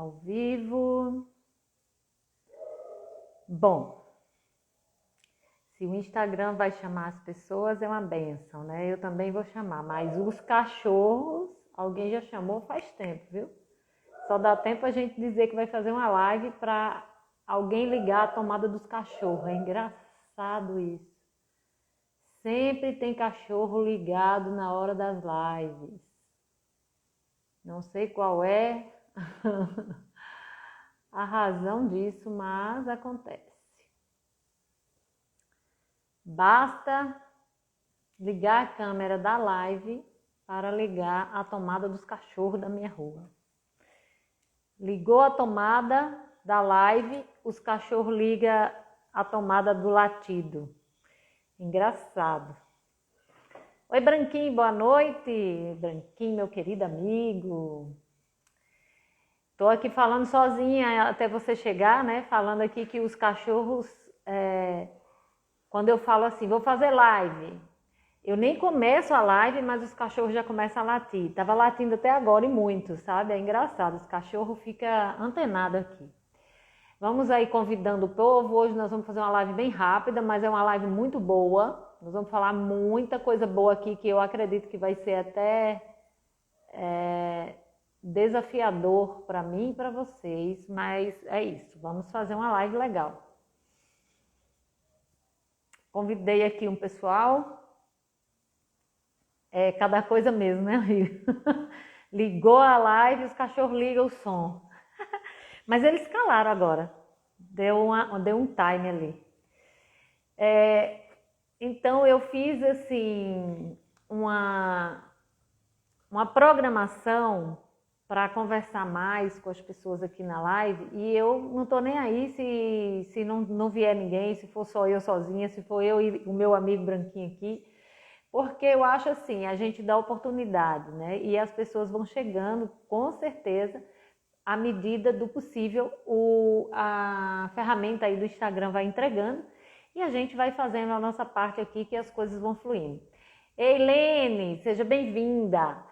Ao vivo. Bom, se o Instagram vai chamar as pessoas é uma bênção, né? Eu também vou chamar, mas os cachorros, alguém já chamou faz tempo, viu? Só dá tempo a gente dizer que vai fazer uma live para alguém ligar a tomada dos cachorros. É engraçado isso. Sempre tem cachorro ligado na hora das lives. Não sei qual é a razão disso, mas acontece. Basta ligar a câmera da live para ligar a tomada dos cachorros da minha rua. Ligou a tomada da live, os cachorros ligam a tomada do latido. Engraçado. Oi, Branquinho, boa noite. Branquinho, meu querido amigo. Tô aqui falando sozinha até você chegar, né? Falando aqui que os cachorros, quando eu falo assim, vou fazer live, eu nem começo a live, mas os cachorros já começam a latir. Tava latindo até agora e muito, sabe? É engraçado, os cachorros ficam antenados aqui. Vamos aí convidando o povo. Hoje nós vamos fazer uma live bem rápida, mas é uma live muito boa. Nós vamos falar muita coisa boa aqui, que eu acredito que vai ser até desafiador para mim e para vocês, mas é isso. Vamos fazer uma live legal. Convidei aqui um pessoal. É cada coisa mesmo, né, amigo? Ligou a live, os cachorros ligam o som. Mas eles calaram agora. Deu um time ali. Então eu fiz assim uma programação para conversar mais com as pessoas aqui na live, e eu não tô nem aí se não vier ninguém, se for só eu sozinha, se for eu e o meu amigo Branquinho aqui, porque eu acho assim, a gente dá oportunidade, né? E as pessoas vão chegando, com certeza, à medida do possível, a ferramenta aí do Instagram vai entregando e a gente vai fazendo a nossa parte aqui, que as coisas vão fluindo. Helene, seja bem-vinda.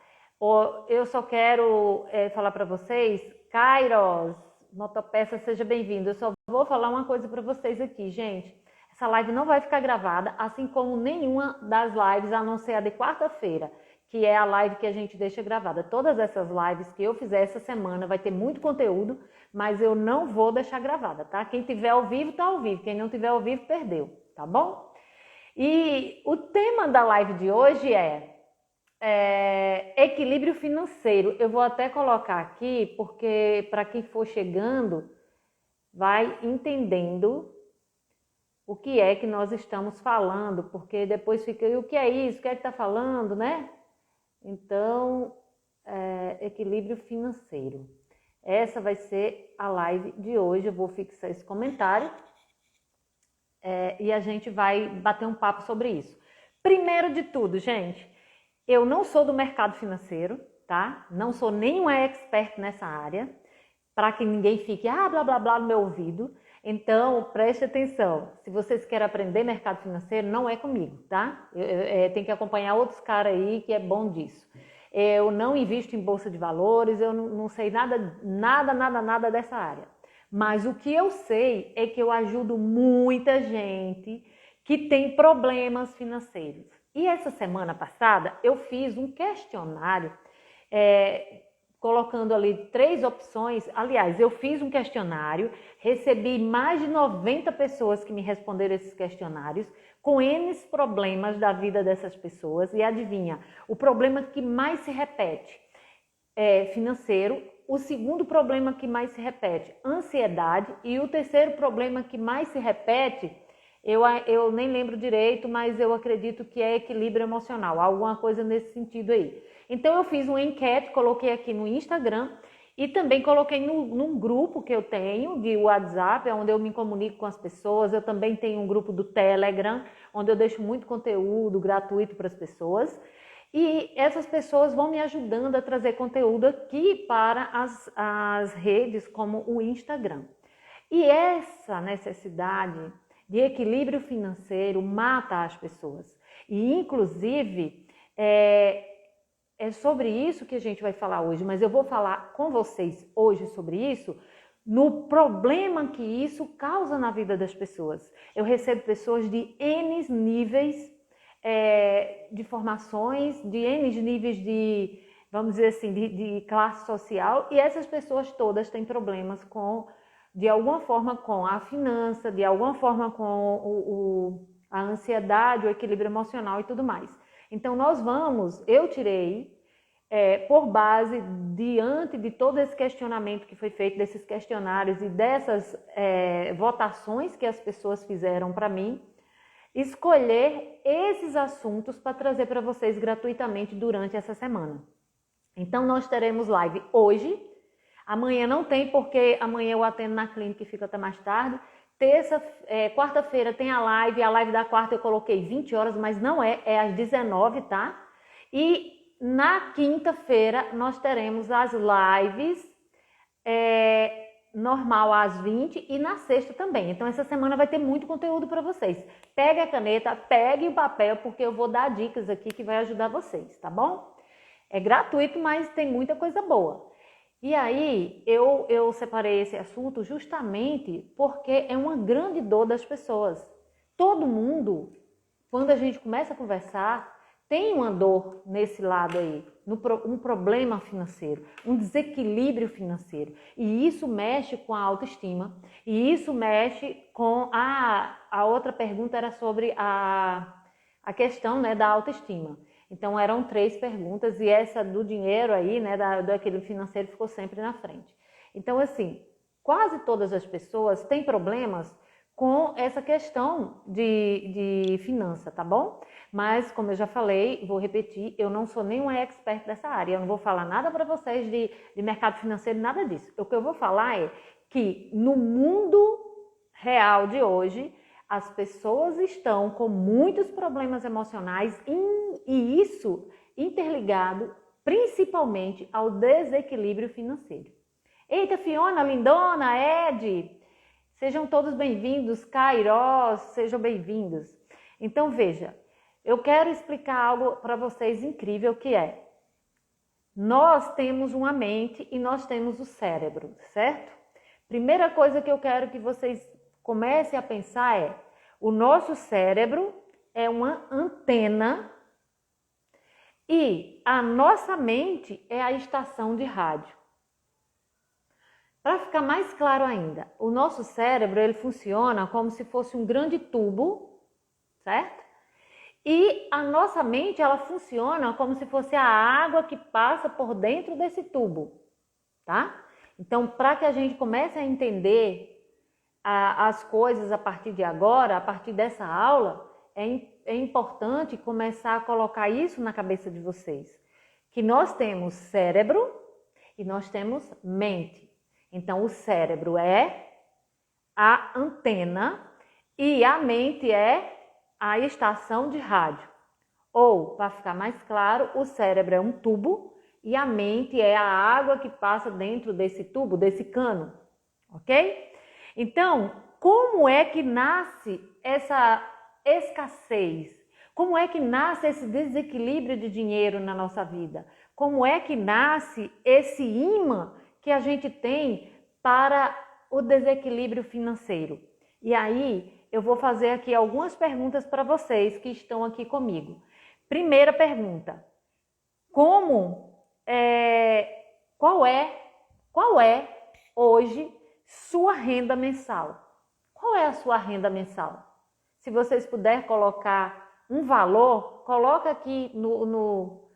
Eu só quero falar para vocês, Kairos, Motopeça, seja bem-vindo. Eu só vou falar uma coisa para vocês aqui, gente. Essa live não vai ficar gravada, assim como nenhuma das lives, a não ser a de quarta-feira, que é a live que a gente deixa gravada. Todas essas lives que eu fizer essa semana vai ter muito conteúdo, mas eu não vou deixar gravada, tá? Quem tiver ao vivo, tá ao vivo. Quem não tiver ao vivo, perdeu, tá bom? E o tema da live de hoje é equilíbrio financeiro. Eu vou até colocar aqui, porque para quem for chegando, vai entendendo o que é que nós estamos falando, porque depois fica, e o que é isso? O que é que está falando, né? Então, equilíbrio financeiro. Essa vai ser a live de hoje. Eu vou fixar esse comentário e a gente vai bater um papo sobre isso. Primeiro de tudo, gente, eu não sou do mercado financeiro, tá? Não sou nenhuma expert nessa área, para que ninguém fique, blá, blá, blá no meu ouvido. Então, preste atenção. Se vocês querem aprender mercado financeiro, não é comigo, tá? Tem que acompanhar outros caras aí que é bom disso. Eu não invisto em bolsa de valores, eu não sei nada dessa área. Mas o que eu sei é que eu ajudo muita gente que tem problemas financeiros. E essa semana passada eu fiz um questionário colocando ali 3 opções. Aliás, eu fiz um questionário, recebi mais de 90 pessoas que me responderam esses questionários, com N problemas da vida dessas pessoas. E adivinha, o problema que mais se repete é financeiro, o segundo problema que mais se repete, ansiedade, e o terceiro problema que mais se repete, eu nem lembro direito, mas eu acredito que é equilíbrio emocional, alguma coisa nesse sentido aí. Então eu fiz uma enquete, coloquei aqui no Instagram e também coloquei num grupo que eu tenho de WhatsApp, onde eu me comunico com as pessoas. Eu também tenho um grupo do Telegram, onde eu deixo muito conteúdo gratuito para as pessoas. E essas pessoas vão me ajudando a trazer conteúdo aqui para as redes como o Instagram. E essa necessidade de equilíbrio financeiro mata as pessoas. E, inclusive, é sobre isso que a gente vai falar hoje, mas eu vou falar com vocês hoje sobre isso, no problema que isso causa na vida das pessoas. Eu recebo pessoas de N níveis de formações, de N níveis de, vamos dizer assim, de classe social, e essas pessoas todas têm problemas de alguma forma com a finança, de alguma forma com a ansiedade, o equilíbrio emocional e tudo mais. Então eu tirei, por base, diante de todo esse questionamento que foi feito, desses questionários e dessas votações que as pessoas fizeram para mim, escolher esses assuntos para trazer para vocês gratuitamente durante essa semana. Então, nós teremos live hoje. Amanhã não tem, porque amanhã eu atendo na clínica e fico até mais tarde. Quarta-feira tem a live da quarta eu coloquei 20 horas, mas não é às 19, tá? E na quinta-feira nós teremos as lives normal às 20 e na sexta também. Então essa semana vai ter muito conteúdo para vocês. Pegue a caneta, pegue o papel, porque eu vou dar dicas aqui que vai ajudar vocês, tá bom? É gratuito, mas tem muita coisa boa. E aí eu separei esse assunto justamente porque é uma grande dor das pessoas. Todo mundo, quando a gente começa a conversar, tem uma dor nesse lado aí, um problema financeiro, um desequilíbrio financeiro. E isso mexe com a autoestima, e isso mexe com a outra pergunta era sobre a questão, né, da autoestima. Então eram 3 perguntas e essa do dinheiro aí, né, do equilíbrio financeiro ficou sempre na frente. Então assim, quase todas as pessoas têm problemas com essa questão de finança, tá bom? Mas, como eu já falei, vou repetir, eu não sou nenhuma expert dessa área, eu não vou falar nada para vocês de mercado financeiro, nada disso. O que eu vou falar é que no mundo real de hoje, as pessoas estão com muitos problemas emocionais e isso interligado principalmente ao desequilíbrio financeiro. Eita, Fiona, lindona, Ed, sejam todos bem-vindos, Kairos, sejam bem-vindos. Então, veja, eu quero explicar algo para vocês incrível que é, nós temos uma mente e nós temos o cérebro, certo? Primeira coisa que eu quero que vocês comecem a pensar é, o nosso cérebro é uma antena e a nossa mente é a estação de rádio. Para ficar mais claro ainda, o nosso cérebro ele funciona como se fosse um grande tubo, certo? E a nossa mente ela funciona como se fosse a água que passa por dentro desse tubo, tá? Então, para que a gente comece a entender as coisas a partir de agora, a partir dessa aula, é importante começar a colocar isso na cabeça de vocês. Que nós temos cérebro e nós temos mente. Então, o cérebro é a antena e a mente é a estação de rádio. Ou, para ficar mais claro, o cérebro é um tubo e a mente é a água que passa dentro desse tubo, desse cano, ok? Então, como é que nasce essa escassez? Como é que nasce esse desequilíbrio de dinheiro na nossa vida? Como é que nasce esse imã que a gente tem para o desequilíbrio financeiro? E aí, eu vou fazer aqui algumas perguntas para vocês que estão aqui comigo. Primeira pergunta, qual é hoje sua renda mensal? Qual é a sua renda mensal? Se vocês puderem colocar um valor, coloca aqui no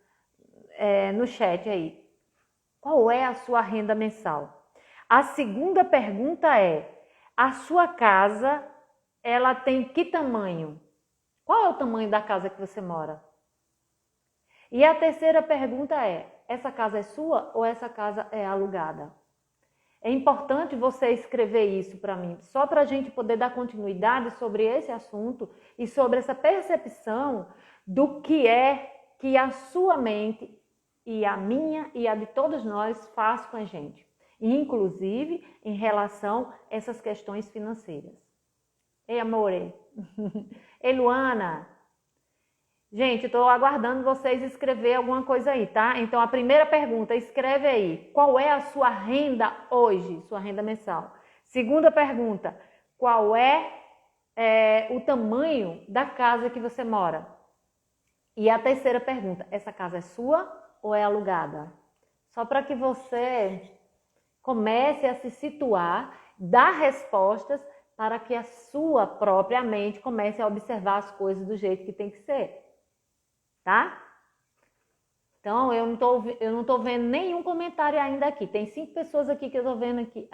chat aí. Qual é a sua renda mensal? A segunda pergunta é, a sua casa, ela tem que tamanho? Qual é o tamanho da casa que você mora? E a terceira pergunta é, essa casa é sua ou essa casa é alugada? É importante você escrever isso para mim, só para a gente poder dar continuidade sobre esse assunto e sobre essa percepção do que é que a sua mente e a minha e a de todos nós faz com a gente, inclusive em relação a essas questões financeiras. Ei, amore! Ei, Luana! Gente, estou aguardando vocês escrever alguma coisa aí, tá? Então, a primeira pergunta, escreve aí. Qual é a sua renda hoje? Sua renda mensal. Segunda pergunta, qual é o tamanho da casa que você mora? E a terceira pergunta, essa casa é sua ou é alugada? Só para que você comece a se situar, dar respostas para que a sua própria mente comece a observar as coisas do jeito que tem que ser. Tá? Então, eu não tô vendo nenhum comentário ainda aqui. Tem 5 pessoas aqui que eu tô vendo aqui.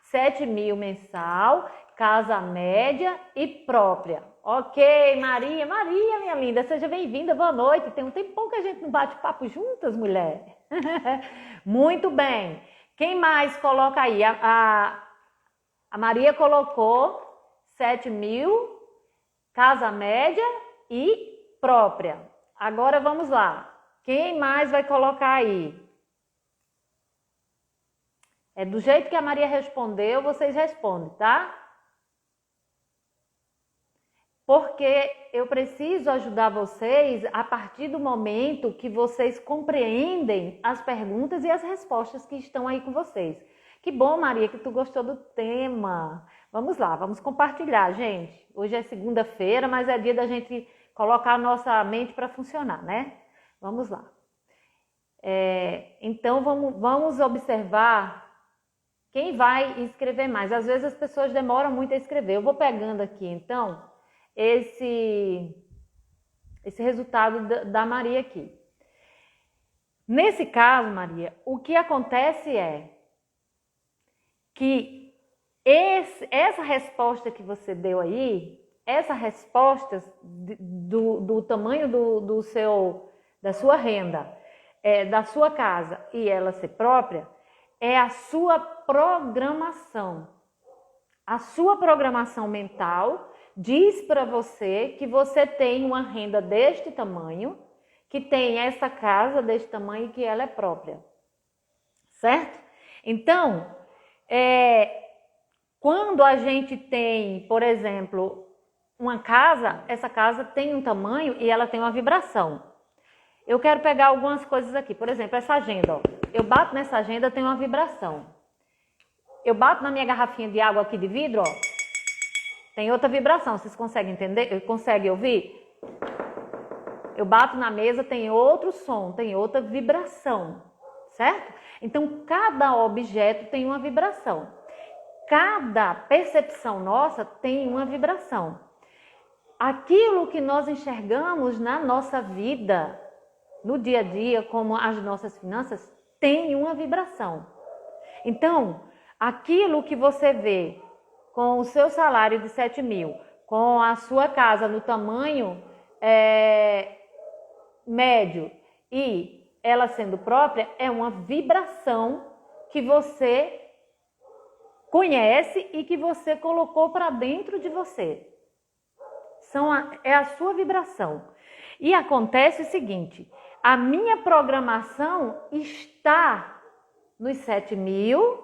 7.000 mensal, casa média e própria. Ok, Maria, minha linda, seja bem-vinda, boa noite. Tem um tempão que a gente não bate papo juntas, mulher. Muito bem. Quem mais coloca aí? A Maria colocou 7.000, casa média e própria. Agora vamos lá. Quem mais vai colocar aí? É do jeito que a Maria respondeu, vocês respondem, tá? Porque eu preciso ajudar vocês a partir do momento que vocês compreendem as perguntas e as respostas que estão aí com vocês. Que bom, Maria, que tu gostou do tema. Vamos lá, vamos compartilhar, gente. Hoje é segunda-feira, mas é dia da gente colocar a nossa mente para funcionar, né? Vamos lá. Então, vamos observar quem vai escrever mais. Às vezes as pessoas demoram muito a escrever. Eu vou pegando aqui, então, esse resultado da Maria aqui. Nesse caso, Maria, o que acontece é que essa resposta que você deu aí, essa resposta do tamanho da sua renda, da sua casa e ela ser própria, é a sua programação. A sua programação mental diz para você que você tem uma renda deste tamanho, que tem essa casa deste tamanho e que ela é própria. Certo? Então, quando a gente tem, por exemplo, uma casa, essa casa tem um tamanho e ela tem uma vibração. Eu quero pegar algumas coisas aqui. Por exemplo, essa agenda. Ó. Eu bato nessa agenda, tem uma vibração. Eu bato na minha garrafinha de água aqui de vidro, ó, tem outra vibração. Vocês conseguem entender? Conseguem ouvir? Eu bato na mesa, tem outro som, tem outra vibração. Certo? Então, cada objeto tem uma vibração. Cada percepção nossa tem uma vibração. Aquilo que nós enxergamos na nossa vida, no dia a dia, como as nossas finanças, tem uma vibração. Então, aquilo que você vê com o seu salário de 7.000, com a sua casa no tamanho médio e ela sendo própria, é uma vibração que você conhece e que você colocou para dentro de você. É a sua vibração. E acontece o seguinte, a minha programação está nos 7.000,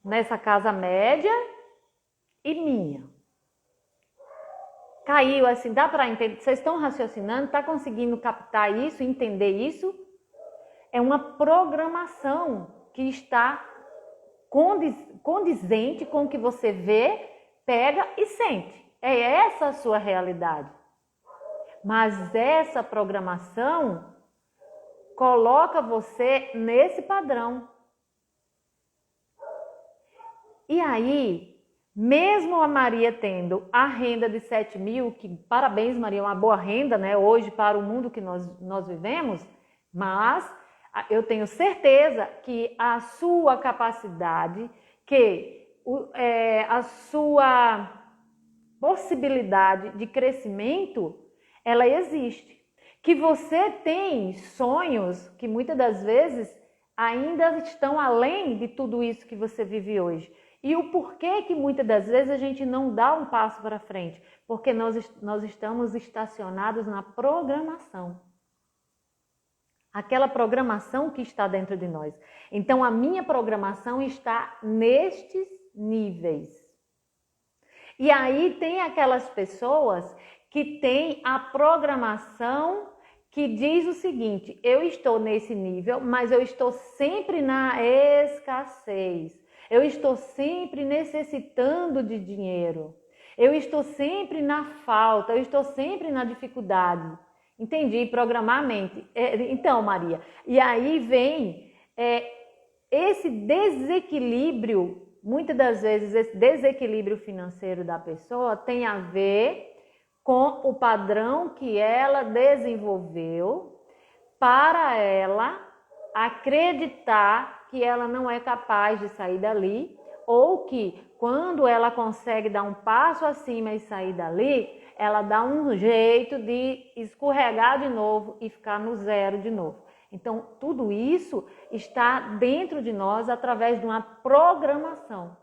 nessa casa média e minha. Caiu assim, dá para entender? Vocês estão raciocinando? Está conseguindo captar isso, entender isso? É uma programação que está condizente com o que você vê, pega e sente. É essa a sua realidade. Mas essa programação coloca você nesse padrão. E aí, mesmo a Maria tendo a renda de 7.000, que parabéns, Maria, é uma boa renda, né, hoje para o mundo que nós vivemos, mas eu tenho certeza que a sua capacidade, a sua possibilidade de crescimento, ela existe. Que você tem sonhos que muitas das vezes ainda estão além de tudo isso que você vive hoje. E o porquê que muitas das vezes a gente não dá um passo para frente? Porque nós estamos estacionados na programação. Aquela programação que está dentro de nós. Então, a minha programação está nestes níveis. E aí tem aquelas pessoas que tem a programação que diz o seguinte: eu estou nesse nível, mas eu estou sempre na escassez. Eu estou sempre necessitando de dinheiro. Eu estou sempre na falta, eu estou sempre na dificuldade. Entendi, programar a mente. Então, Maria, e aí vem esse desequilíbrio, muitas das vezes esse desequilíbrio financeiro da pessoa tem a ver com o padrão que ela desenvolveu para ela acreditar que ela não é capaz de sair dali, ou que quando ela consegue dar um passo acima e sair dali, ela dá um jeito de escorregar de novo e ficar no zero de novo. Então, tudo isso está dentro de nós através de uma programação.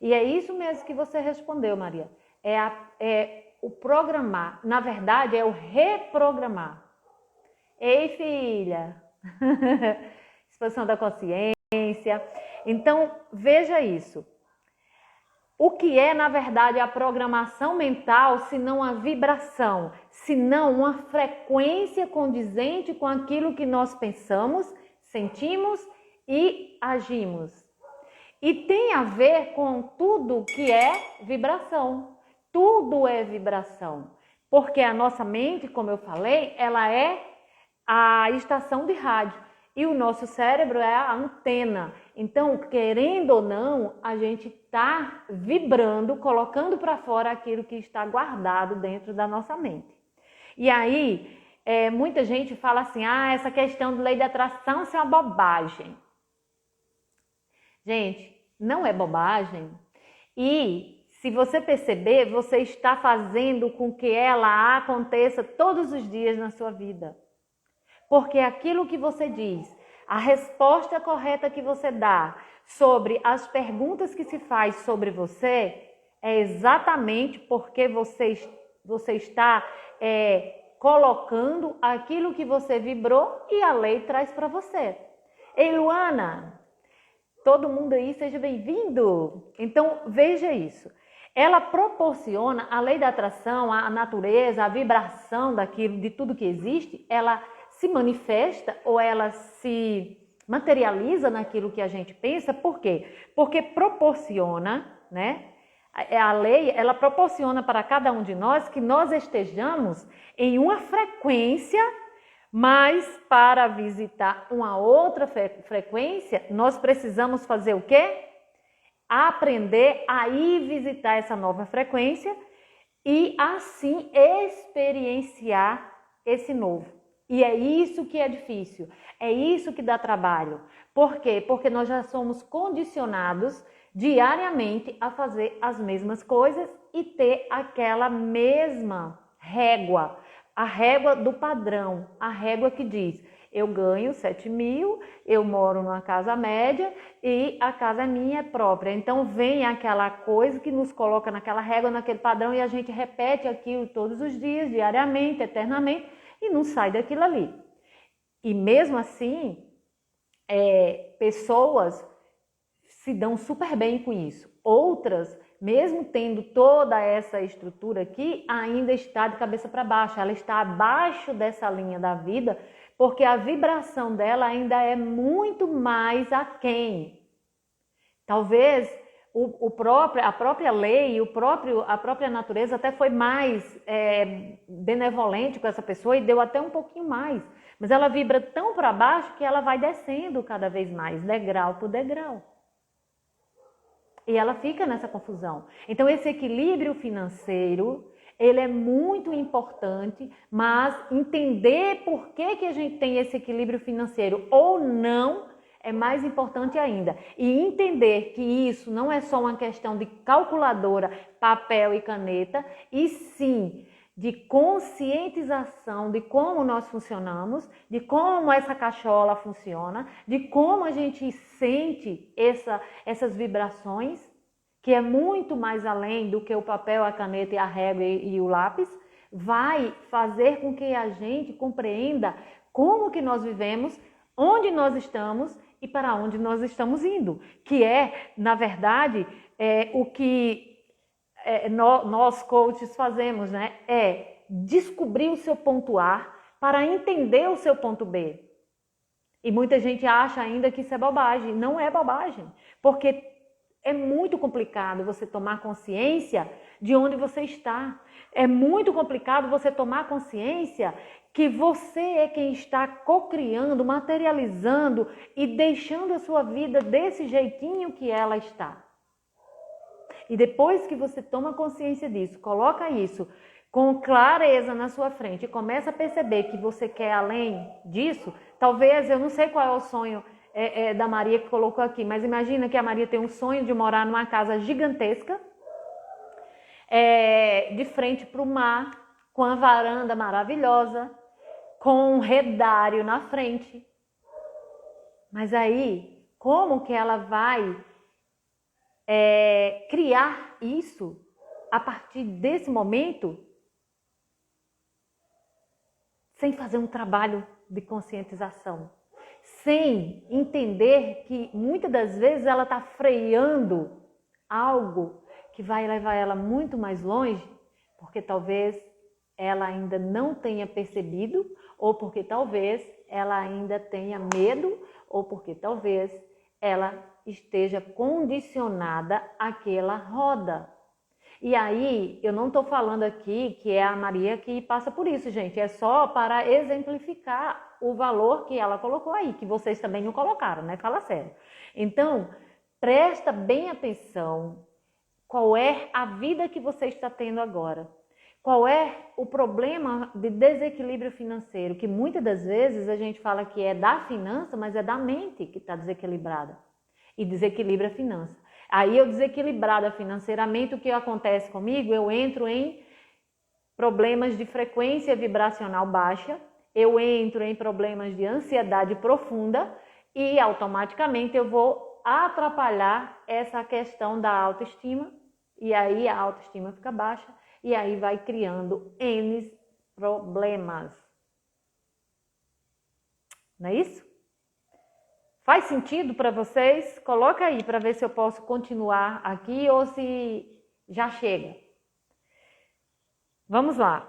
E é isso mesmo que você respondeu, Maria. É o programar. Na verdade, é o reprogramar. Ei, filha! Expansão da consciência. Então, veja isso. O que é, na verdade, a programação mental, se não a vibração, se não uma frequência condizente com aquilo que nós pensamos, sentimos e agimos. E tem a ver com tudo que é vibração. Tudo é vibração. Porque a nossa mente, como eu falei, ela é a estação de rádio. E o nosso cérebro é a antena. Então, querendo ou não, a gente está vibrando, colocando para fora aquilo que está guardado dentro da nossa mente. E aí, muita gente fala assim, essa questão de lei de atração isso é uma bobagem. Gente, não é bobagem. E se você perceber, você está fazendo com que ela aconteça todos os dias na sua vida. Porque aquilo que você diz, a resposta correta que você dá sobre as perguntas que se faz sobre você, é exatamente porque você está colocando aquilo que você vibrou e a lei traz para você. Ei, Luana, todo mundo aí, seja bem-vindo. Então, veja isso. Ela proporciona, a lei da atração, a natureza, a vibração daquilo, de tudo que existe, ela se manifesta ou ela se materializa naquilo que a gente pensa. Por quê? Porque proporciona, né? A lei, ela proporciona para cada um de nós que nós estejamos em uma frequência, mas para visitar uma outra frequência, nós precisamos fazer o quê? Aprender a ir visitar essa nova frequência e assim experienciar esse novo. E é isso que é difícil, é isso que dá trabalho. Por quê? Porque nós já somos condicionados diariamente a fazer as mesmas coisas e ter aquela mesma régua, a régua do padrão, a régua que diz, eu ganho 7 mil, eu moro numa casa média e a casa é minha própria. Então vem aquela coisa que nos coloca naquela régua, naquele padrão e a gente repete aquilo todos os dias, diariamente, eternamente, e não sai daquilo ali. E mesmo assim, pessoas se dão super bem com isso. Outras, mesmo tendo toda essa estrutura aqui, ainda está de cabeça para baixo. Ela está abaixo dessa linha da vida, porque a vibração dela ainda é muito mais aquém. Talvez a própria lei, a própria natureza até foi mais benevolente com essa pessoa e deu até um pouquinho mais. Mas ela vibra tão para baixo que ela vai descendo cada vez mais, degrau por degrau. E ela fica nessa confusão. Então esse equilíbrio financeiro, ele é muito importante, mas entender por que a gente tem esse equilíbrio financeiro ou não é mais importante ainda. E entender que isso não é só uma questão de calculadora, papel e caneta, e sim de conscientização de como nós funcionamos, de como essa cachola funciona, de como a gente sente essas vibrações, que é muito mais além do que o papel, a caneta, a régua e o lápis, vai fazer com que a gente compreenda como que nós vivemos, onde nós estamos e para onde nós estamos indo, que é, na verdade, o que nós coaches fazemos, né? É descobrir o seu ponto A para entender o seu ponto B. E muita gente acha ainda que isso é bobagem. Não é bobagem, porque é muito complicado você tomar consciência de onde você está. É muito complicado você tomar consciência que você é quem está cocriando, materializando e deixando a sua vida desse jeitinho que ela está. E depois que você toma consciência disso, coloca isso com clareza na sua frente e começa a perceber que você quer além disso, talvez, eu não sei qual é o sonho da Maria que colocou aqui, mas imagina que a Maria tem um sonho de morar numa casa gigantesca, de frente para o mar, com a varanda maravilhosa, com um redário na frente. Mas aí, como que ela vai criar isso a partir desse momento, sem fazer um trabalho de conscientização, sem entender que muitas das vezes ela está freando algo que vai levar ela muito mais longe, porque talvez ela ainda não tenha percebido, ou porque talvez ela ainda tenha medo, ou porque talvez ela esteja condicionada àquela roda. E aí, eu não estou falando aqui que é a Maria que passa por isso, gente. É só para exemplificar o valor que ela colocou aí, que vocês também não colocaram, né? Fala sério. Então, presta bem atenção. Qual é a vida que você está tendo agora? Qual é o problema de desequilíbrio financeiro? Que muitas das vezes a gente fala que é da finança, mas é da mente que está desequilibrada. E desequilibra a finança. Aí eu desequilibrada financeiramente, o que acontece comigo? Eu entro em problemas de frequência vibracional baixa, eu entro em problemas de ansiedade profunda e automaticamente eu vou atrapalhar essa questão da autoestima e aí a autoestima fica baixa e aí vai criando N problemas. Não é isso? Faz sentido para vocês? Coloca aí para ver se eu posso continuar aqui ou se já chega. Vamos lá.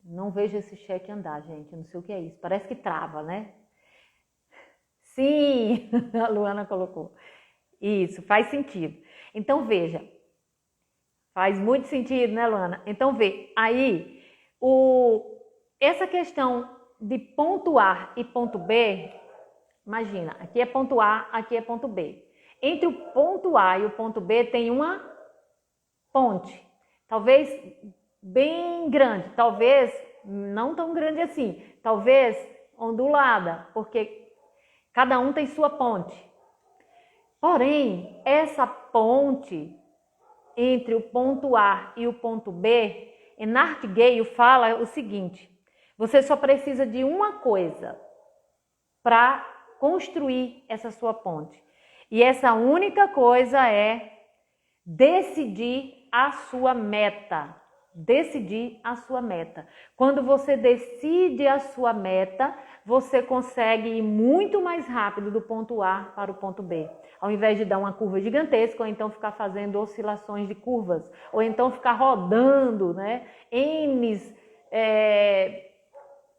Não vejo esse cheque andar, gente. Eu não sei o que é isso. Parece que trava, né? Sim, a Luana colocou. Isso, faz sentido. Então, veja. Faz muito sentido, né, Luana? Então, vê. Aí, essa questão de ponto A e ponto B, imagina, aqui é ponto A, aqui é ponto B. Entre o ponto A e o ponto B tem uma ponte. Talvez bem grande, talvez não tão grande assim, talvez ondulada, porque cada um tem sua ponte. Porém, essa ponte entre o ponto A e o ponto B, Enart Gale fala o seguinte: você só precisa de uma coisa para construir essa sua ponte. E essa única coisa é decidir a sua meta. Decidir a sua meta. Quando você decide a sua meta, você consegue ir muito mais rápido do ponto A para o ponto B. Ao invés de dar uma curva gigantesca, ou então ficar fazendo oscilações de curvas, ou então ficar rodando, né, N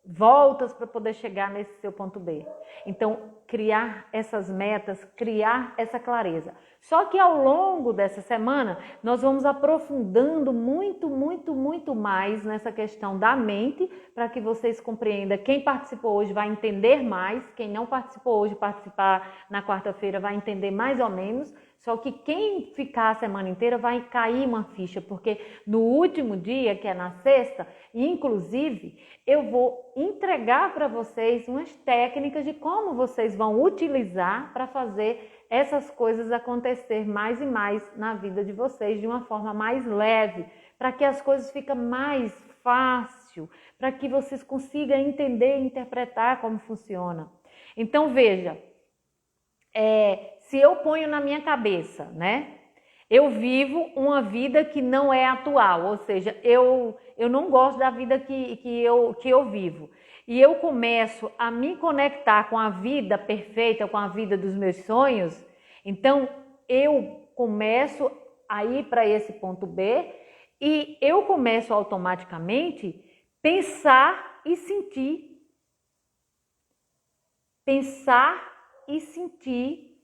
voltas para poder chegar nesse seu ponto B. Então, criar essas metas, criar essa clareza. Só que ao longo dessa semana, nós vamos aprofundando muito mais nessa questão da mente, para que vocês compreendam. Quem participou hoje vai entender mais, quem não participou hoje, participar na quarta-feira, vai entender mais ou menos. Só que quem ficar a semana inteira vai cair uma ficha, porque no último dia, que é na sexta, inclusive, eu vou entregar para vocês umas técnicas de como vocês vão utilizar para fazer essas coisas acontecer mais e mais na vida de vocês de uma forma mais leve, para que as coisas fiquem mais fácil, para que vocês consigam entender e interpretar como funciona. Então, veja, se eu ponho na minha cabeça, né? Eu vivo uma vida que não é atual, ou seja, eu não gosto da vida que eu vivo. e eu começo a me conectar com a vida perfeita, com a vida dos meus sonhos, então eu começo a ir para esse ponto B e eu começo automaticamente pensar e sentir. Pensar e sentir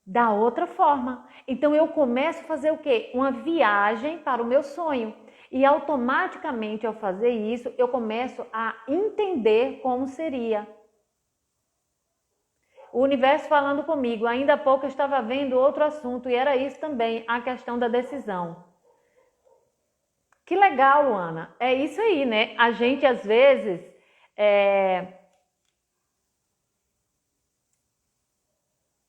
da outra forma. Então eu começo a fazer o quê? Uma viagem para o meu sonho. E automaticamente ao fazer isso, eu começo a entender como seria. O universo falando comigo. Ainda há pouco eu estava vendo outro assunto e era isso também, a questão da decisão. Que legal, Luana. É isso aí, né? A gente às vezes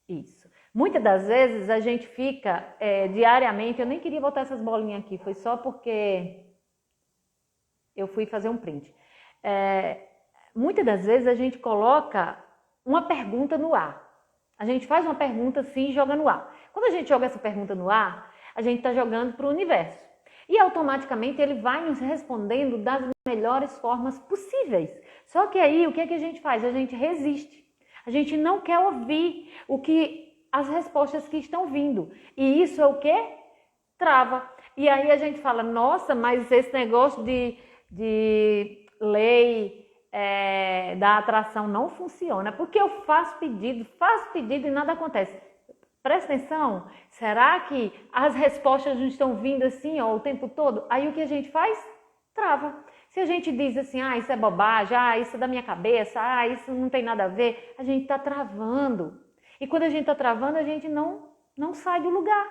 Isso. Muitas das vezes a gente fica diariamente, eu nem queria botar essas bolinhas aqui, foi só porque eu fui fazer um print. Muitas das vezes a gente coloca uma pergunta no ar. A gente faz uma pergunta assim e joga no ar. Quando a gente joga essa pergunta no ar, a gente está jogando para o universo. E automaticamente ele vai nos respondendo das melhores formas possíveis. Só que aí o que é que a gente faz? A gente resiste. A gente não quer ouvir as respostas que estão vindo. E isso é o que? Trava. E aí a gente fala, nossa, mas esse negócio de lei da atração não funciona. Porque eu faço pedido e nada acontece. Presta atenção, será que as respostas não estão vindo assim o tempo todo? Aí o que a gente faz? Trava. Se a gente diz assim, isso é bobagem, isso é da minha cabeça, isso não tem nada a ver, a gente está travando. E quando a gente está travando, a gente não sai do lugar.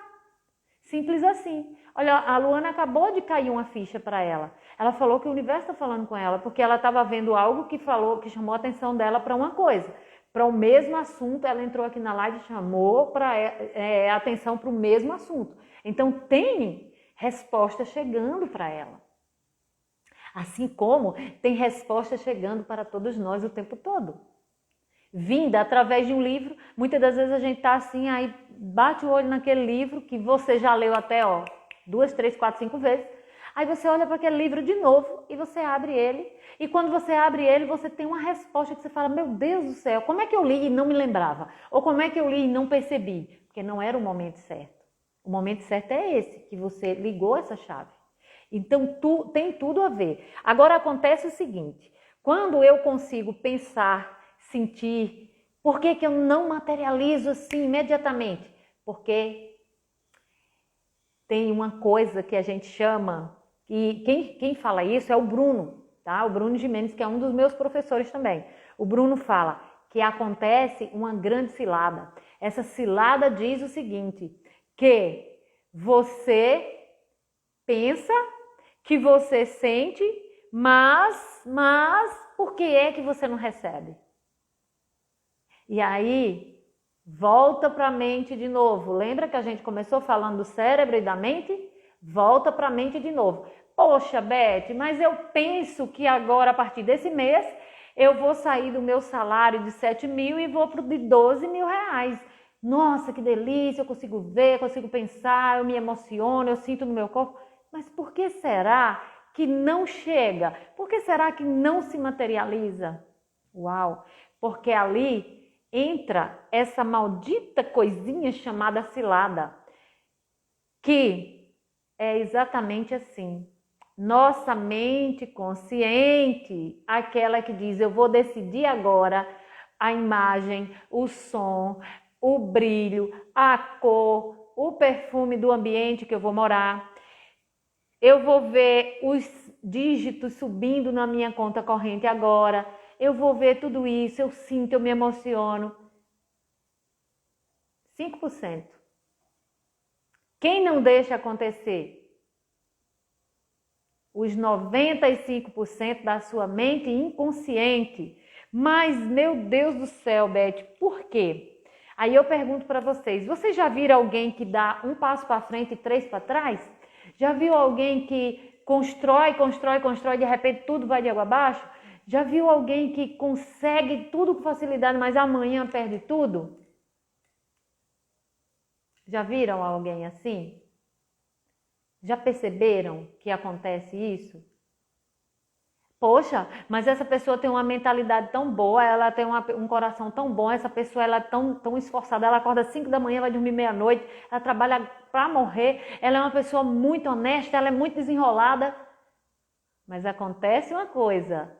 Simples assim. Olha, a Luana acabou de cair uma ficha para ela. Ela falou que o universo está falando com ela, porque ela estava vendo algo que chamou a atenção dela para uma coisa. Para o mesmo assunto, ela entrou aqui na live e chamou a atenção para o mesmo assunto. Então, tem resposta chegando para ela. Assim como tem resposta chegando para todos nós o tempo todo. Vinda através de um livro, muitas das vezes a gente está assim, aí bate o olho naquele livro que você já leu até 2, 3, 4, 5 vezes. Aí você olha para aquele livro de novo e você abre ele. E quando você abre ele, você tem uma resposta que você fala, meu Deus do céu, como é que eu li e não me lembrava? Ou como é que eu li e não percebi? Porque não era o momento certo. O momento certo é esse, que você ligou essa chave. Então, tem tudo a ver. Agora acontece o seguinte, quando eu consigo pensar, sentir, por que eu não materializo assim imediatamente? Porque tem uma coisa que a gente chama, e quem fala isso é o Bruno, tá? O Bruno Gimenez, que é um dos meus professores também. O Bruno fala que acontece uma grande cilada. Essa cilada diz o seguinte, que você pensa, que você sente, mas por que é que você não recebe? E aí, volta para a mente de novo. Lembra que a gente começou falando do cérebro e da mente? Volta para a mente de novo. Poxa, Beth, mas eu penso que agora, a partir desse mês, eu vou sair do meu salário de 7 mil e vou para o de 12 mil reais. Nossa, que delícia, eu consigo ver, eu consigo pensar, eu me emociono, eu sinto no meu corpo. Mas por que será que não chega? Por que será que não se materializa? Uau! Porque ali entra essa maldita coisinha chamada cilada, que é exatamente assim. Nossa mente consciente, aquela que diz, eu vou decidir agora a imagem, o som, o brilho, a cor, o perfume do ambiente que eu vou morar. Eu vou ver os dígitos subindo na minha conta corrente agora. Eu vou ver tudo isso, eu sinto, eu me emociono. 5%. Quem não deixa acontecer? Os 95% da sua mente inconsciente. Mas, meu Deus do céu, Beth, por quê? Aí eu pergunto para vocês já viram alguém que dá um passo para frente e 3 para trás? Já viu alguém que constrói, de repente tudo vai de água abaixo? Já viu alguém que consegue tudo com facilidade, mas amanhã perde tudo? Já viram alguém assim? Já perceberam que acontece isso? Poxa, mas essa pessoa tem uma mentalidade tão boa, ela tem um coração tão bom, essa pessoa ela é tão esforçada, ela acorda às 5 da manhã, vai dormir meia-noite, ela trabalha para morrer, ela é uma pessoa muito honesta, ela é muito desenrolada. Mas acontece uma coisa,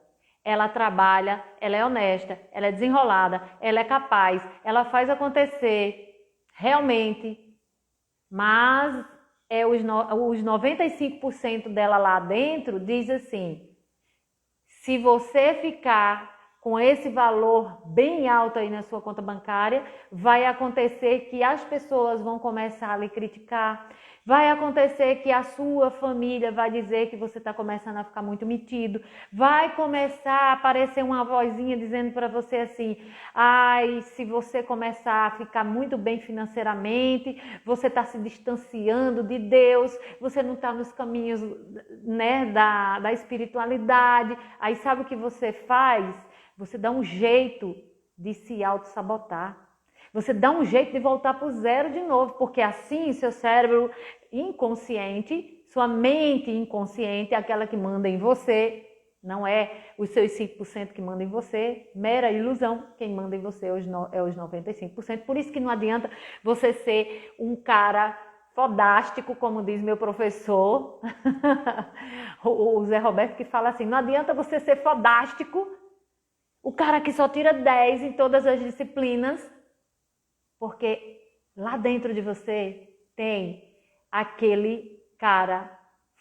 ela trabalha, ela é honesta, ela é desenrolada, ela é capaz, ela faz acontecer, realmente, mas os 95% dela lá dentro diz assim: se você ficar com esse valor bem alto aí na sua conta bancária, vai acontecer que as pessoas vão começar a lhe criticar, vai acontecer que a sua família vai dizer que você está começando a ficar muito metido, vai começar a aparecer uma vozinha dizendo para você assim: ai, se você começar a ficar muito bem financeiramente, você está se distanciando de Deus, você não está nos caminhos, né, da espiritualidade. Aí sabe o que você faz? Você dá um jeito de se auto-sabotar. Você dá um jeito de voltar para o zero de novo, porque assim seu cérebro inconsciente, sua mente inconsciente, aquela que manda em você, não é os seus 5% que manda em você, mera ilusão, quem manda em você é os 95%. Por isso que não adianta você ser um cara fodástico, como diz meu professor, o Zé Roberto, que fala assim: não adianta você ser fodástico, o cara que só tira 10 em todas as disciplinas, porque lá dentro de você tem aquele cara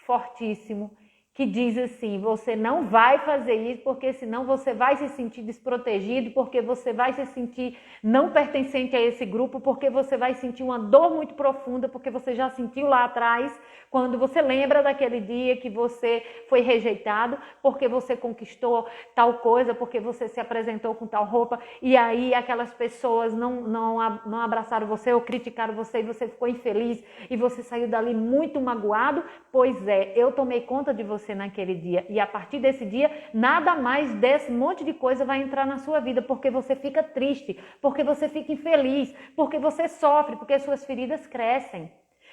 fortíssimo que diz assim: você não vai fazer isso, porque senão você vai se sentir desprotegido, porque você vai se sentir não pertencente a esse grupo, porque você vai sentir uma dor muito profunda, porque você já sentiu lá atrás, quando você lembra daquele dia que você foi rejeitado, porque você conquistou tal coisa, porque você se apresentou com tal roupa, e aí aquelas pessoas não abraçaram você ou criticaram você, e você ficou infeliz, e você saiu dali muito magoado. Pois é, eu tomei conta de você naquele dia, e a partir desse dia nada mais desse monte de coisa vai entrar na sua vida, porque você fica triste, porque você fica infeliz, porque você sofre, porque suas feridas crescem.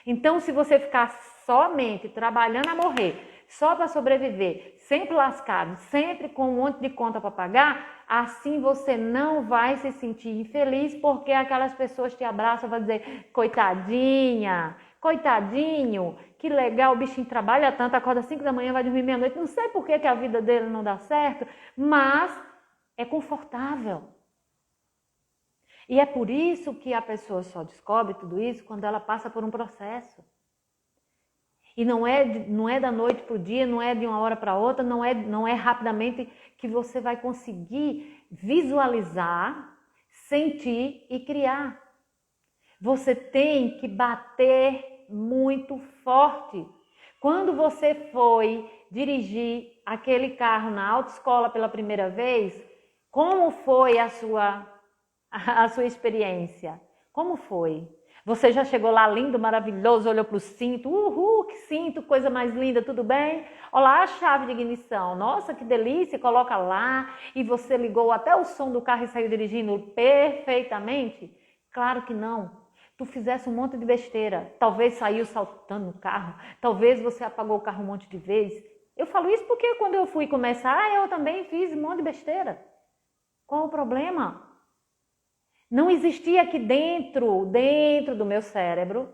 Então, se você ficar somente trabalhando a morrer, só para sobreviver, sempre lascado, sempre com um monte de conta para pagar, assim você não vai se sentir infeliz, porque aquelas pessoas te abraçam e vão dizer: coitadinha, coitadinho, que legal, o bichinho trabalha tanto, acorda às 5 da manhã, vai dormir meia-noite, não sei por que a vida dele não dá certo, mas é confortável. E é por isso que a pessoa só descobre tudo isso quando ela passa por um processo. E não é da noite para o dia, não é de uma hora para outra, não é rapidamente que você vai conseguir visualizar, sentir e criar. Você tem que bater muito forte. Quando você foi dirigir aquele carro na autoescola pela primeira vez, como foi a sua experiência? Como foi? Você já chegou lá lindo, maravilhoso, olhou para o cinto, uhul, que cinto, coisa mais linda, tudo bem? Olha lá a chave de ignição, nossa, que delícia, coloca lá, e você ligou até o som do carro e saiu dirigindo perfeitamente? Claro que não. Tu fizesse um monte de besteira, talvez saiu saltando no carro, talvez você apagou o carro um monte de vezes. Eu falo isso porque quando eu fui começar, eu também fiz um monte de besteira. Qual o problema? Não existia aqui dentro do meu cérebro,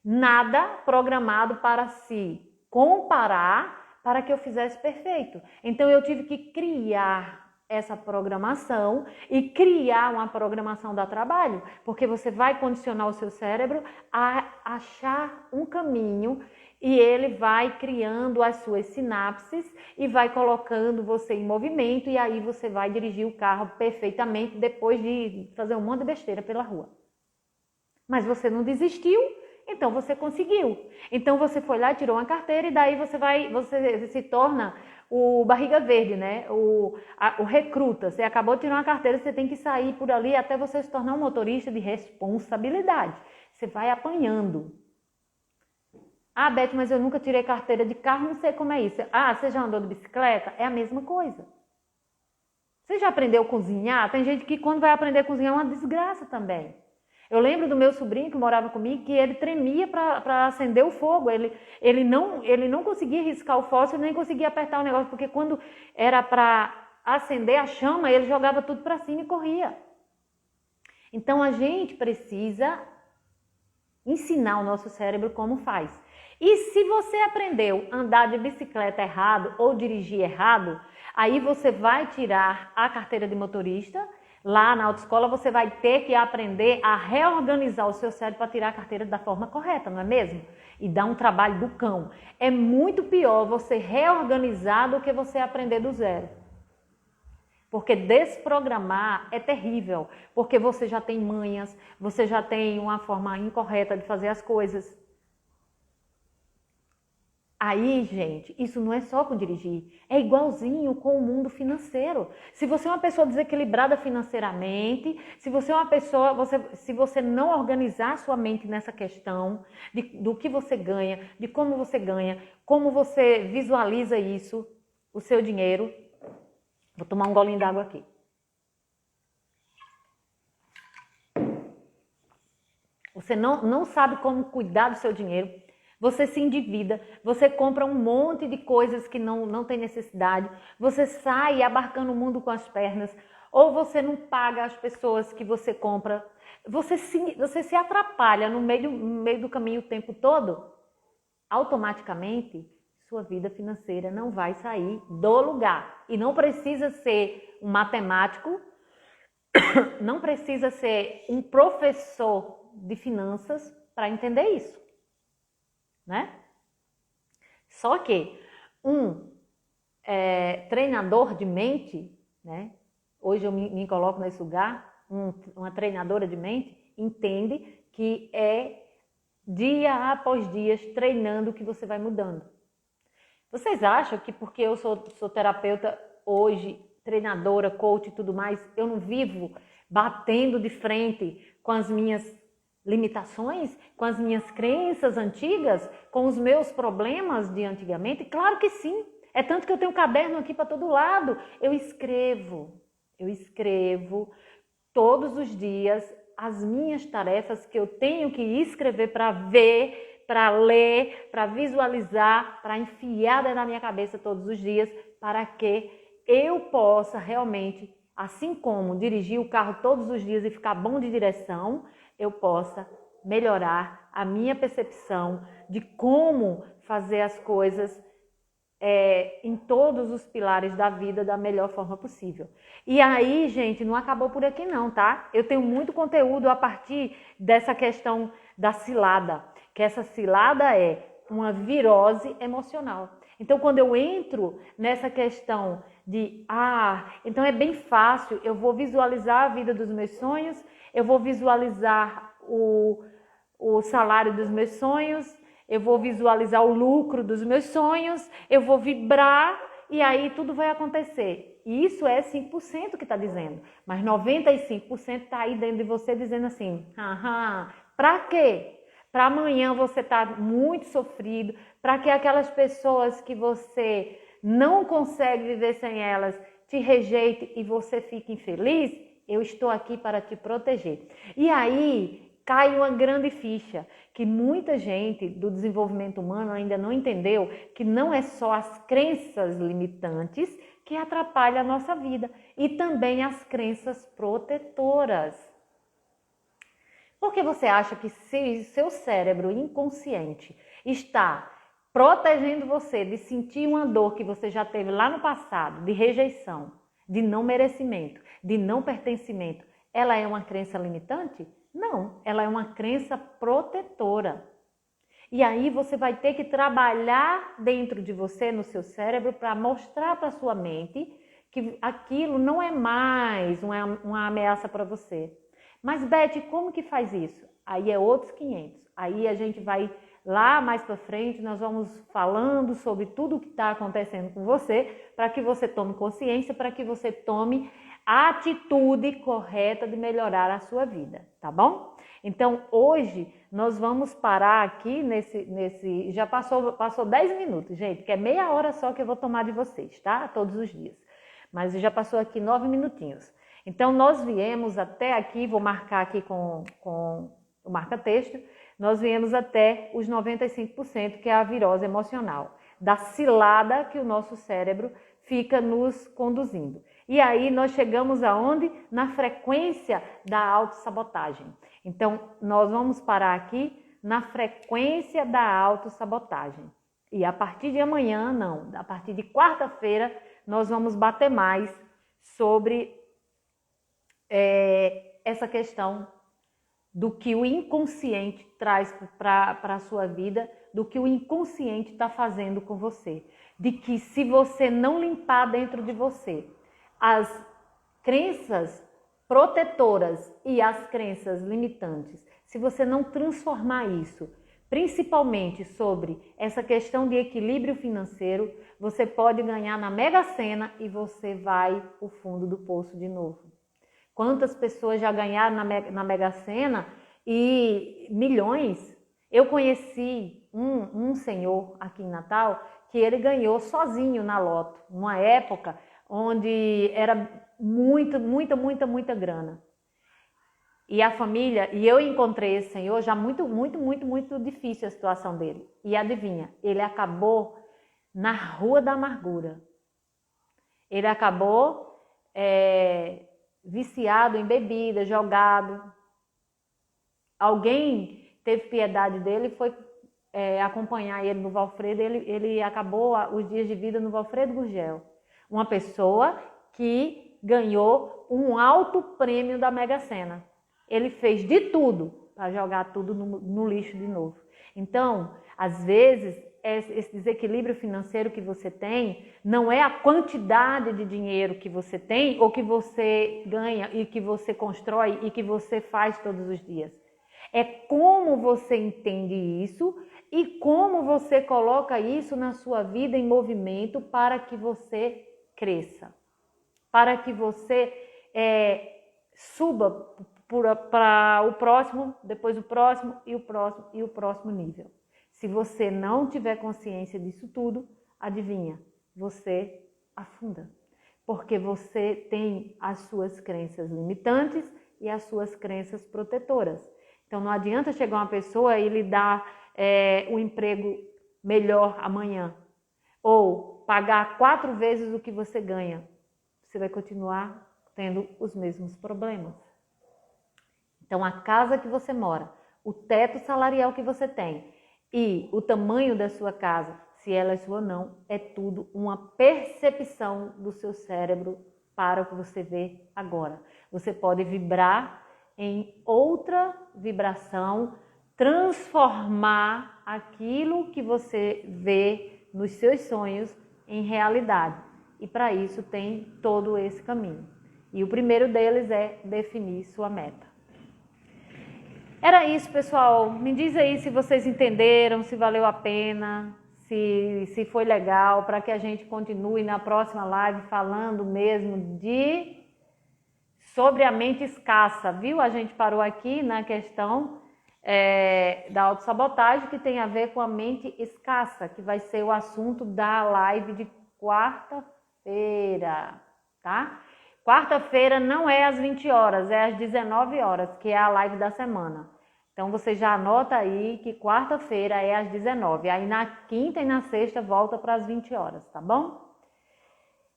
nada programado para se comparar para que eu fizesse perfeito. Então eu tive que criar essa programação e criar uma programação da trabalho, porque você vai condicionar o seu cérebro a achar um caminho e ele vai criando as suas sinapses e vai colocando você em movimento, e aí você vai dirigir o carro perfeitamente depois de fazer um monte de besteira pela rua. Mas você não desistiu, então você conseguiu. Então você foi lá, tirou uma carteira, e daí você se torna o barriga verde, né? O recruta. Você acabou de tirar uma carteira, você tem que sair por ali até você se tornar um motorista de responsabilidade. Você vai apanhando. Ah, Beth, mas eu nunca tirei carteira de carro, não sei como é isso. Ah, você já andou de bicicleta? É a mesma coisa. Você já aprendeu a cozinhar? Tem gente que quando vai aprender a cozinhar é uma desgraça também. Eu lembro do meu sobrinho que morava comigo, que ele tremia para acender o fogo. Ele não conseguia riscar o fósforo, nem conseguia apertar o negócio, porque quando era para acender a chama, ele jogava tudo para cima e corria. Então a gente precisa ensinar o nosso cérebro como faz. E se você aprendeu a andar de bicicleta errado ou dirigir errado, aí você vai tirar a carteira de motorista. Lá na autoescola você vai ter que aprender a reorganizar o seu cérebro para tirar a carteira da forma correta, não é mesmo? E dar um trabalho do cão. É muito pior você reorganizar do que você aprender do zero. Porque desprogramar é terrível, porque você já tem manhas, você já tem uma forma incorreta de fazer as coisas. Aí, gente, isso não é só com dirigir, é igualzinho com o mundo financeiro. Se você é uma pessoa desequilibrada financeiramente, se você é uma pessoa, se você não organizar sua mente nessa questão do que você ganha, de como você visualiza isso, o seu dinheiro. Vou tomar um golinho d'água aqui. Você não sabe como cuidar do seu dinheiro. Você se endivida, você compra um monte de coisas que não tem necessidade, você sai abarcando o mundo com as pernas, ou você não paga as pessoas que você compra, você se atrapalha no meio do caminho o tempo todo, automaticamente sua vida financeira não vai sair do lugar. E não precisa ser um matemático, não precisa ser um professor de finanças para entender isso. Né? Só que um treinador de mente, né? Hoje eu me coloco nesse lugar, uma treinadora de mente, entende que é dia após dia treinando que você vai mudando. Vocês acham que porque eu sou terapeuta hoje, treinadora, coach e tudo mais, eu não vivo batendo de frente com as minhas limitações, com as minhas crenças antigas, com os meus problemas de antigamente? Claro que sim. É tanto que eu tenho um caderno aqui para todo lado. Eu escrevo todos os dias as minhas tarefas que eu tenho que escrever para ver, para ler, para visualizar, para enfiar dentro da minha cabeça todos os dias, para que eu possa realmente, assim como dirigir o carro todos os dias e ficar bom de direção, eu possa melhorar a minha percepção de como fazer as coisas em todos os pilares da vida da melhor forma possível. E aí, gente, não acabou por aqui não, tá? Eu tenho muito conteúdo a partir dessa questão da cilada, que essa cilada é uma virose emocional. Então, quando eu entro nessa questão de, então é bem fácil, eu vou visualizar a vida dos meus sonhos, eu vou visualizar o salário dos meus sonhos, eu vou visualizar o lucro dos meus sonhos, eu vou vibrar e aí tudo vai acontecer. E isso é 5% que está dizendo, mas 95% está aí dentro de você dizendo assim, para quê? Para amanhã você estar muito sofrido, para que aquelas pessoas que você não consegue viver sem elas te rejeitem e você fique infeliz, eu estou aqui para te proteger. E aí cai uma grande ficha, que muita gente do desenvolvimento humano ainda não entendeu, que não é só as crenças limitantes que atrapalham a nossa vida, e também as crenças protetoras. Porque você acha que se seu cérebro inconsciente está protegendo você de sentir uma dor que você já teve lá no passado, de rejeição, de não merecimento, de não pertencimento, ela é uma crença limitante? Não, ela é uma crença protetora. E aí você vai ter que trabalhar dentro de você, no seu cérebro, para mostrar para sua mente que aquilo não é mais uma ameaça para você. Mas, Beth, como que faz isso? Aí é outros 500. Aí a gente vai lá mais para frente, nós vamos falando sobre tudo o que está acontecendo com você, para que você tome consciência, para que você tome a atitude correta de melhorar a sua vida, tá bom? Então, hoje, nós vamos parar aqui já passou 10 minutos, gente, que é meia hora só que eu vou tomar de vocês, tá? Todos os dias. Mas já passou aqui 9 minutinhos. Então, nós viemos até aqui, vou marcar aqui com o marca-texto, nós viemos até os 95%, que é a virose emocional, da cilada que o nosso cérebro fica nos conduzindo. E aí nós chegamos aonde? Na frequência da autossabotagem. Então, nós vamos parar aqui na frequência da autossabotagem. E a partir de amanhã, não, a partir de quarta-feira, nós vamos bater mais sobre essa questão do que o inconsciente traz para a sua vida, do que o inconsciente está fazendo com você. De que se você não limpar dentro de você as crenças protetoras e as crenças limitantes, se você não transformar isso, principalmente sobre essa questão de equilíbrio financeiro, você pode ganhar na Mega Sena e você vai para o fundo do poço de novo. Quantas pessoas já ganharam na Mega Sena e milhões? Eu conheci um senhor aqui em Natal que ele ganhou sozinho na loto, numa época onde era muita grana. E a família, e eu encontrei esse senhor já muito difícil a situação dele. E adivinha, ele acabou na Rua da Amargura. Ele acabou viciado em bebida, jogado. Alguém teve piedade dele e foi acompanhar ele no Valfredo. Ele acabou os dias de vida no Valfredo Gurgel. Uma pessoa que ganhou um alto prêmio da Mega Sena. Ele fez de tudo para jogar tudo no lixo de novo. Então, às vezes, esse desequilíbrio financeiro que você tem não é a quantidade de dinheiro que você tem ou que você ganha e que você constrói e que você faz todos os dias. É como você entende isso e como você coloca isso na sua vida em movimento para que você cresça, para que você suba para o próximo, depois o próximo e o próximo e o próximo nível. Se você não tiver consciência disso tudo, adivinha, você afunda. Porque você tem as suas crenças limitantes e as suas crenças protetoras. Então não adianta chegar uma pessoa e lhe dar um emprego melhor amanhã. Ou pagar 4 vezes o que você ganha. Você vai continuar tendo os mesmos problemas. Então, a casa que você mora, o teto salarial que você tem e o tamanho da sua casa, se ela é sua ou não, é tudo uma percepção do seu cérebro para o que você vê agora. Você pode vibrar em outra vibração, transformar aquilo que você vê nos seus sonhos em realidade. E para isso tem todo esse caminho. E o primeiro deles é definir sua meta. Era isso, pessoal. Me diz aí se vocês entenderam, se valeu a pena, se foi legal, para que a gente continue na próxima live falando mesmo sobre a mente escassa, viu? A gente parou aqui na questão da autossabotagem, que tem a ver com a mente escassa, que vai ser o assunto da live de quarta-feira, tá? Quarta-feira não é às 20 horas, é às 19 horas, que é a live da semana. Então, você já anota aí que quarta-feira é às 19. Aí, na quinta e na sexta, volta para as 20 horas, tá bom?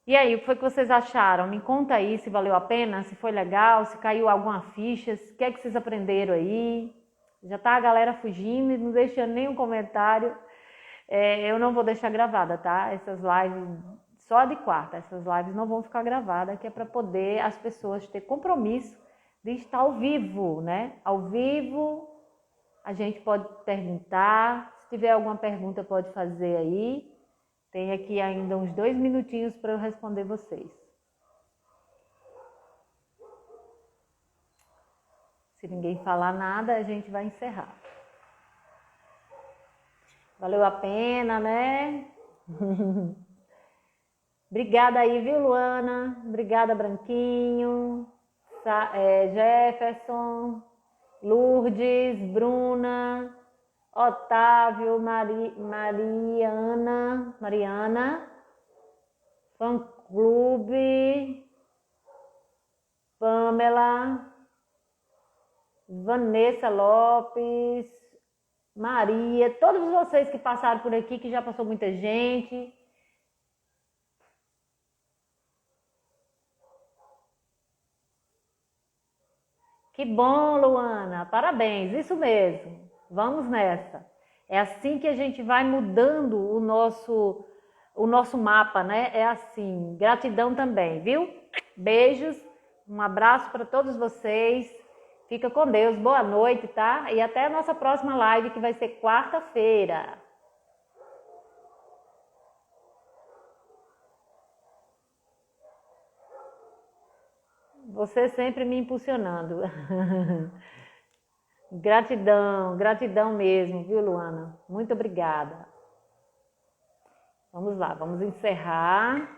E aí, o que foi que vocês acharam? Me conta aí se valeu a pena, se foi legal, se caiu alguma ficha, o que é que vocês aprenderam aí? Já tá a galera fugindo e não deixando nenhum comentário. Eu não vou deixar gravada, tá? Essas lives, só de quarta, essas lives não vão ficar gravadas, que é para poder as pessoas ter compromisso de estar ao vivo, né? Ao vivo, a gente pode perguntar. Se tiver alguma pergunta, pode fazer aí. Tem aqui ainda uns 2 minutinhos para eu responder vocês. Se ninguém falar nada, a gente vai encerrar. Valeu a pena, né? Obrigada aí, viu, Luana? Obrigada, Branquinho. Jefferson, Lourdes, Bruna, Otávio, Mariana, fã-clube, Pamela, Vanessa Lopes, Maria, todos vocês que passaram por aqui, que já passou muita gente. Que bom, Luana, parabéns, isso mesmo. Vamos nessa. É assim que a gente vai mudando o nosso mapa, né? É assim. Gratidão também, viu? Beijos, um abraço para todos vocês. Fica com Deus, boa noite, tá? E até a nossa próxima live, que vai ser quarta-feira. Você sempre me impulsionando. Gratidão, gratidão mesmo, viu, Luana? Muito obrigada. Vamos lá, vamos encerrar.